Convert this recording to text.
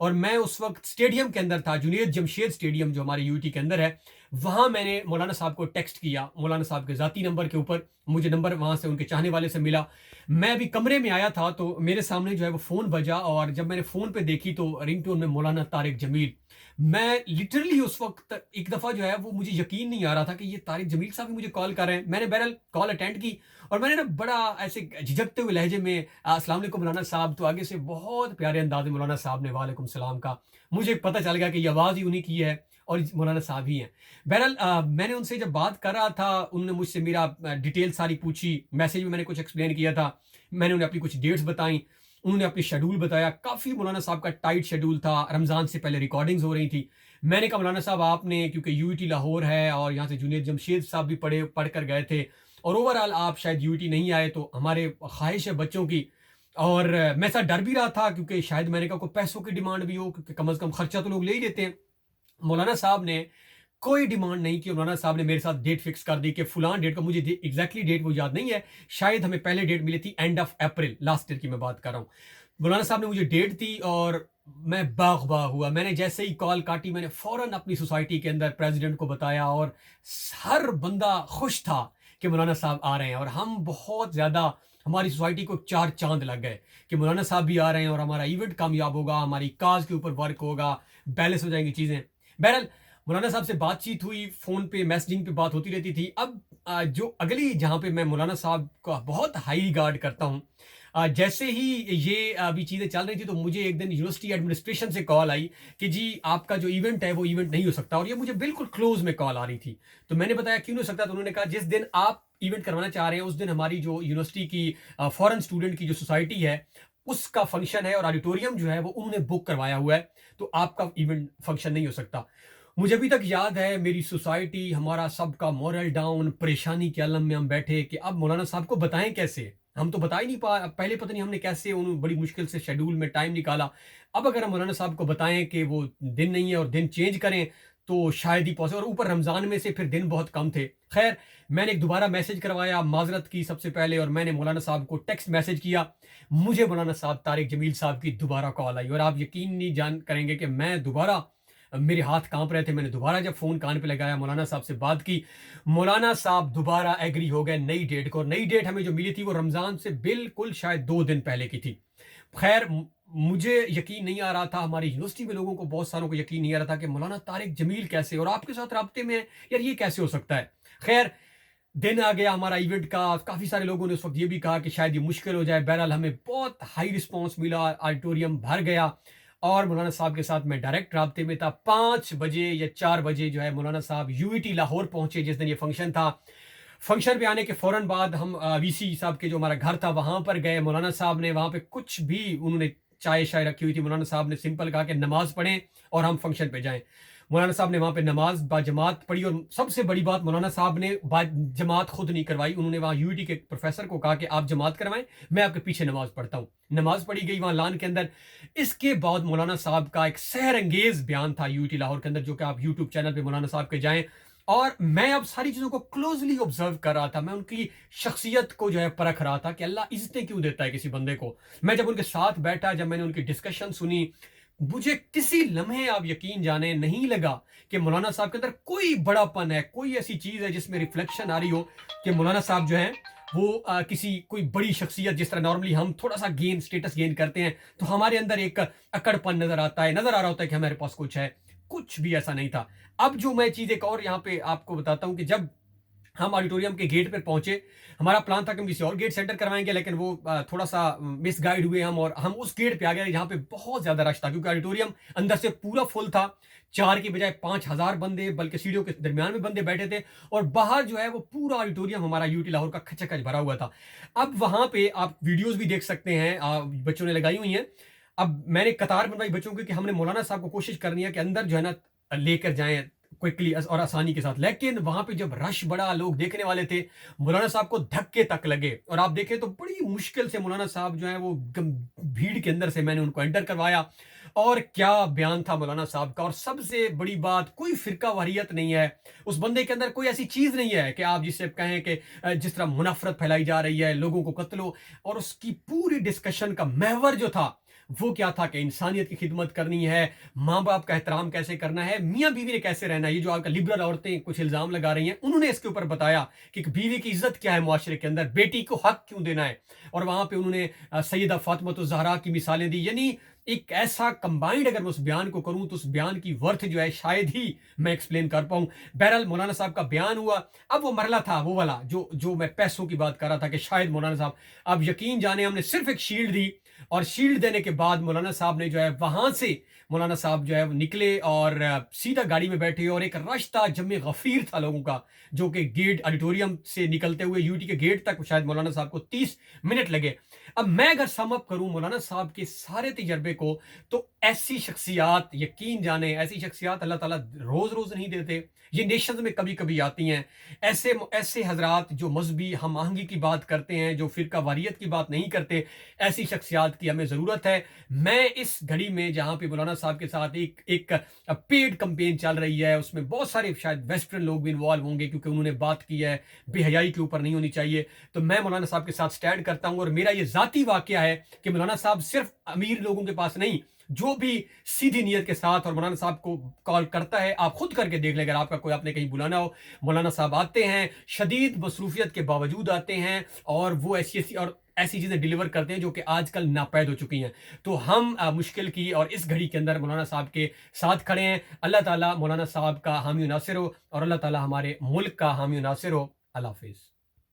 اور میں اس وقت اسٹیڈیم کے اندر تھا، جنید جمشید اسٹیڈیم جو ہمارے یو ٹی کے اندر ہے، وہاں میں نے مولانا صاحب کو ٹیکسٹ کیا، مولانا صاحب کے ذاتی نمبر کے اوپر، مجھے نمبر وہاں سے ان کے چاہنے والے سے ملا۔ میں ابھی کمرے میں آیا تھا تو میرے سامنے جو ہے وہ فون بجا، اور جب میں نے فون پہ دیکھی تو رنگ ٹون میں مولانا طارق جمیل۔ میں لٹرلی اس وقت ایک دفعہ جو ہے وہ مجھے یقین نہیں آ رہا تھا کہ یہ طارق جمیل صاحب بھی مجھے کال کر رہے ہیں۔ میں نے بہرحال کال اٹینڈ کی، اور میں نے نا بڑا ایسے جھجکتے ہوئے لہجے میں السلام علیکم مولانا صاحب، تو آگے سے بہت پیارے انداز میں مولانا صاحب نے وعلیکم السلام کا۔ مجھے پتہ چل گیا کہ یہ آواز ہی انہیں کی ہے اور مولانا صاحب ہی ہیں۔ بہرحال میں نے ان سے جب بات کر رہا تھا، انہوں نے مجھ سے میرا ڈیٹیل ساری پوچھی، میسج میں نے کچھ ایکسپلین کیا تھا، میں نے انہیں اپنی کچھ ڈیٹس بتائیں، انہوں نے اپنی شیڈول بتایا۔ کافی مولانا صاحب کا ٹائٹ شیڈول تھا، رمضان سے پہلے ریکارڈنگز ہو رہی تھی۔ میں نے کہا مولانا صاحب آپ نے، کیونکہ یو ٹی لاہور ہے اور یہاں سے جنید جمشید صاحب بھی پڑھ کر گئے تھے، اور اوور آل آپ شاید یو ٹی نہیں آئے، تو ہمارے خواہش ہے بچوں کی، اور میں ایسا ڈر بھی رہا تھا کیونکہ شاید میں نے کہا کوئی پیسوں کی ڈیمانڈ بھی ہو، کیونکہ کم از کم خرچہ تو لوگ لے ہی لیتے ہیں۔ مولانا صاحب نے کوئی ڈیمانڈ نہیں کی، مولانا صاحب نے میرے ساتھ ڈیٹ فکس کر دی کہ فلاں ڈیٹ کا، مجھے ایگزیکٹلی ڈیٹ وہ یاد نہیں ہے، شاید ہمیں پہلے ڈیٹ ملی تھی end of April, last year کی میں بات کر رہا ہوں۔ مولانا صاحب نے مجھے ڈیٹ دی اور میں باغ باغ ہوا۔ میں نے جیسے ہی کال کاٹی، میں نے فوراً اپنی سوسائٹی کے اندر پریزیڈنٹ کو بتایا، اور ہر بندہ خوش تھا کہ مولانا صاحب آ رہے ہیں، اور ہم بہت زیادہ، ہماری سوسائٹی کو 4 چاند لگ گئے کہ مولانا صاحب بھی آ رہے ہیں اور ہمارا ایونٹ کامیاب ہوگا، ہماری کاز کے اوپر ورک ہوگا، بیلنس ہو جائیں گی چیزیں۔ بہرحال مولانا صاحب سے بات چیت ہوئی، فون پہ میسجنگ پہ بات ہوتی رہتی تھی۔ اب جو اگلی جہاں پہ میں مولانا صاحب کا بہت ہائی ریگارڈ کرتا ہوں، جیسے ہی یہ ابھی چیزیں چل رہی تھی تو مجھے ایک دن یونیورسٹی ایڈمنسٹریشن سے کال آئی کہ جی آپ کا جو ایونٹ ہے وہ ایونٹ نہیں ہو سکتا، اور یہ مجھے بالکل کلوز میں کال آ رہی تھی۔ تو میں نے بتایا کیوں نہیں ہو سکتا، تو انہوں نے کہا جس دن آپ ایونٹ کروانا چاہ رہے ہیں اس دن ہماری جو یونیورسٹی کی فورن اسٹوڈنٹ کی جو سوسائٹی ہے اس کا فنکشن ہے، اور آڈیٹوریم جو ہے وہ انہوں نے بک کروایا ہوا ہے، تو آپ کا ایونٹ فنکشن نہیں ہو سکتا۔ مجھے ابھی تک یاد ہے میری سوسائٹی، ہمارا سب کا مورل ڈاؤن، پریشانی کے عالم میں ہم بیٹھے کہ اب مولانا صاحب کو بتائیں کیسے، ہم تو بتا ہی نہیں پہلے پتہ نہیں ہم نے کیسے، انہوں بڑی مشکل سے شیڈول میں ٹائم نکالا۔ اب اگر ہم مولانا صاحب کو بتائیں کہ وہ دن نہیں ہے اور دن چینج کریں تو شاید ہی پاسبل، اور اوپر رمضان میں سے پھر دن بہت کم تھے۔ خیر میں نے ایک دوبارہ میسج کروایا، معذرت کی سب سے پہلے، اور میں نے مولانا صاحب کو ٹیکسٹ میسج کیا۔ مجھے مولانا صاحب طارق جمیل صاحب کی دوبارہ کال آئی، اور آپ یقین نہیں جان کریں گے کہ میں دوبارہ، میرے ہاتھ کانپ رہے تھے، میں نے دوبارہ جب فون کان پہ لگایا، مولانا صاحب سے بات کی، مولانا صاحب دوبارہ ایگری ہو گئے نئی ڈیٹ کو، اور نئی ڈیٹ ہمیں جو ملی تھی وہ رمضان سے بالکل شاید 2 دن پہلے کی تھی۔ خیر مجھے یقین نہیں آ رہا تھا، ہماری یونیورسٹی میں لوگوں کو، بہت ساروں کو یقین نہیں آ رہا تھا کہ مولانا طارق جمیل کیسے، اور آپ کے ساتھ رابطے میں ہیں، یار یہ کیسے ہو سکتا ہے۔ خیر دن آ گیا ہمارا ایونٹ کا، کافی سارے لوگوں نے اس وقت یہ بھی کہا کہ شاید یہ مشکل ہو جائے، بہرحال ہمیں بہت ہائی رسپانس ملا، آڈیٹوریم بھر گیا، اور مولانا صاحب کے ساتھ میں ڈائریکٹ رابطے میں تھا۔ 5 بجے یا 4 بجے جو ہے مولانا صاحب یو ٹی لاہور پہنچے جس دن یہ فنکشن تھا۔ فنکشن پہ آنے کے فوراً بعد ہم وی سی صاحب کے جو ہمارا گھر تھا وہاں پر گئے۔ مولانا صاحب نے وہاں پہ کچھ بھی، انہوں نے چائے شائے رکھی ہوئی تھی، مولانا صاحب نے سمپل کہا کہ نماز پڑھیں اور ہم فنکشن پہ جائیں۔ مولانا صاحب نے وہاں پہ نماز با جماعت پڑھی، اور سب سے بڑی بات مولانا صاحب نے با جماعت خود نہیں کروائی، انہوں نے وہاں یو ٹی کے پروفیسر کو کہا کہ آپ جماعت کروائیں، میں آپ کے پیچھے نماز پڑھتا ہوں۔ نماز پڑھی گئی وہاں لان کے اندر۔ اس کے بعد مولانا صاحب کا ایک سحر انگیز بیان تھا یو ٹی لاہور کے اندر، جو کہ آپ یوٹیوب چینل پہ مولانا صاحب کے جائیں، اور میں اب ساری چیزوں کو کلوزلی آبزرو کر رہا تھا، میں ان کی شخصیت کو جو ہے پرکھ رہا تھا کہ اللہ عزتیں کیوں دیتا ہے کسی بندے کو۔ میں جب ان کے ساتھ بیٹھا، جب میں نے ان کی ڈسکشن سنی، مجھے کسی لمحے، آپ یقین جانے، نہیں لگا کہ مولانا صاحب کے اندر کوئی بڑا پن ہے، کوئی ایسی چیز ہے جس میں ریفلیکشن آ رہی ہو کہ مولانا صاحب جو ہیں وہ کسی کوئی بڑی شخصیت، جس طرح نارملی ہم تھوڑا سا اسٹیٹس گین کرتے ہیں تو ہمارے اندر ایک اکڑ پن نظر آتا ہے، نظر آ رہا ہوتا ہے کہ ہمارے پاس کچھ ہے، کچھ بھی ایسا نہیں تھا۔ اب جو میں چیز ایک اور یہاں پہ آپ کو بتاتا ہوں کہ جب ہم آڈیٹوریم کے گیٹ پہ پہنچے، ہمارا پلان تھا کہ ہم کسی اور گیٹ سینٹر کروائیں گے، لیکن وہ تھوڑا سا مس گائیڈ ہوئے ہم، اور ہم اس گیٹ پہ آ گئے جہاں پہ بہت زیادہ رش تھا، کیونکہ آڈیٹوریم اندر سے پورا فل تھا، 4 کی بجائے 5000 بندے، بلکہ سیڑھیوں کے درمیان میں بندے بیٹھے تھے، اور باہر جو ہے وہ پورا آڈیٹوریم ہمارا یو ٹی لاہور کا کھچا کھچ بھرا ہوا تھا۔ اب وہاں پہ آپ ویڈیوز بھی دیکھ سکتے ہیں، بچوں نے لگائی ہوئی ہیں۔ اب میں نے قطار بنوائی بچوں کی کہ ہم نے مولانا صاحب کو کوشش کرنی ہے کہ اندر جو ہے نا لے کر جائیں کوئکلی اور آسانی کے ساتھ، لیکن وہاں پہ جب رش بڑا، لوگ دیکھنے والے تھے، مولانا صاحب کو دھکے تک لگے، اور آپ دیکھیں تو بڑی مشکل سے مولانا صاحب جو ہیں وہ بھیڑ کے اندر سے میں نے ان کو انٹر کروایا، اور کیا بیان تھا مولانا صاحب کا۔ اور سب سے بڑی بات، کوئی فرقہ واریت نہیں ہے اس بندے کے اندر، کوئی ایسی چیز نہیں ہے کہ آپ جس سے کہیں کہ جس طرح منافرت پھیلائی جا رہی ہے، لوگوں کو قتل ہو، اور اس کی پوری ڈسکشن کا محور جو تھا وہ کیا تھا کہ انسانیت کی خدمت کرنی ہے، ماں باپ کا احترام کیسے کرنا ہے، میاں بیوی نے کیسے رہنا ہے۔ یہ جو آپ کا لبرل عورتیں کچھ الزام لگا رہی ہیں، انہوں نے اس کے اوپر بتایا کہ ایک بیوی کی عزت کیا ہے معاشرے کے اندر، بیٹی کو حق کیوں دینا ہے۔ اور وہاں پہ انہوں نے سیدہ فاطمۃ الزہرا کی مثالیں دی، یعنی ایک ایسا کمبائنڈ اگر میں اس بیان کو کروں تو اس بیان کی ورتھ جو ہے شاید ہی میں ایکسپلین کر پاؤں۔ بہرحال مولانا صاحب کا بیان ہوا۔ اب وہ مرحلہ تھا وہ والا جو میں پیسوں کی بات کر رہا تھا کہ شاید مولانا صاحب، اب یقین جانے ہم نے صرف ایک شیلڈ دی، اور شیلڈ دینے کے بعد مولانا صاحب نے جو ہے وہاں سے مولانا صاحب جو ہے وہ نکلے اور سیدھا گاڑی میں بیٹھے، اور ایک رش تھا جم غفیر تھا لوگوں کا، جو کہ گیٹ آڈیٹوریم سے نکلتے ہوئے یو ٹی کے گیٹ تک شاید مولانا صاحب کو 30 منٹ لگے۔ اب میں اگر سم اپ کروں مولانا صاحب کے سارے تجربے کو، تو ایسی شخصیات یقین جانے، ایسی شخصیات اللہ تعالیٰ روز روز نہیں دیتے، یہ نیشنز میں کبھی کبھی آتی ہیں۔ ایسے حضرات جو مذہبی ہم آہنگی کی بات کرتے ہیں، جو فرقہ واریت کی بات نہیں کرتے، ایسی شخصیات کی ہمیں ضرورت ہے۔ میں اس گھڑی میں جہاں پہ مولانا صاحب کے ساتھ ایک پیڈ کمپین چل رہی ہے، اس میں بہت سارے شاید ویسٹرن لوگ بھی انوالو ہوں گے، کیونکہ انہوں نے بات کی ہے بے حیائی کے اوپر نہیں ہونی چاہیے، تو میں مولانا صاحب کے ساتھ سٹینڈ کرتا ہوں۔ اور میرا یہ ذاتی واقعہ ہے کہ مولانا صاحب صرف امیر لوگوں کے پاس نہیں، جو بھی سیدھی نیت کے ساتھ اور مولانا صاحب کو کال کرتا ہے، آپ خود کر کے دیکھ لیں، اگر آپ کا کوئی آپ نے کہیں بلانا ہو، مولانا صاحب آتے ہیں، شدید مصروفیت کے باوجود آتے ہیں، اور وہ ایسی چیزیں ڈیلیور کرتے ہیں جو کہ آج کل ناپید ہو چکی ہیں۔ تو ہم مشکل کی اور اس گھڑی کے اندر مولانا صاحب کے ساتھ کھڑے ہیں۔ اللہ تعالیٰ مولانا صاحب کا حامی و ناصر ہو، اور اللہ تعالیٰ ہمارے ملک کا حامی و ناصر ہو۔ اللہ حافظ۔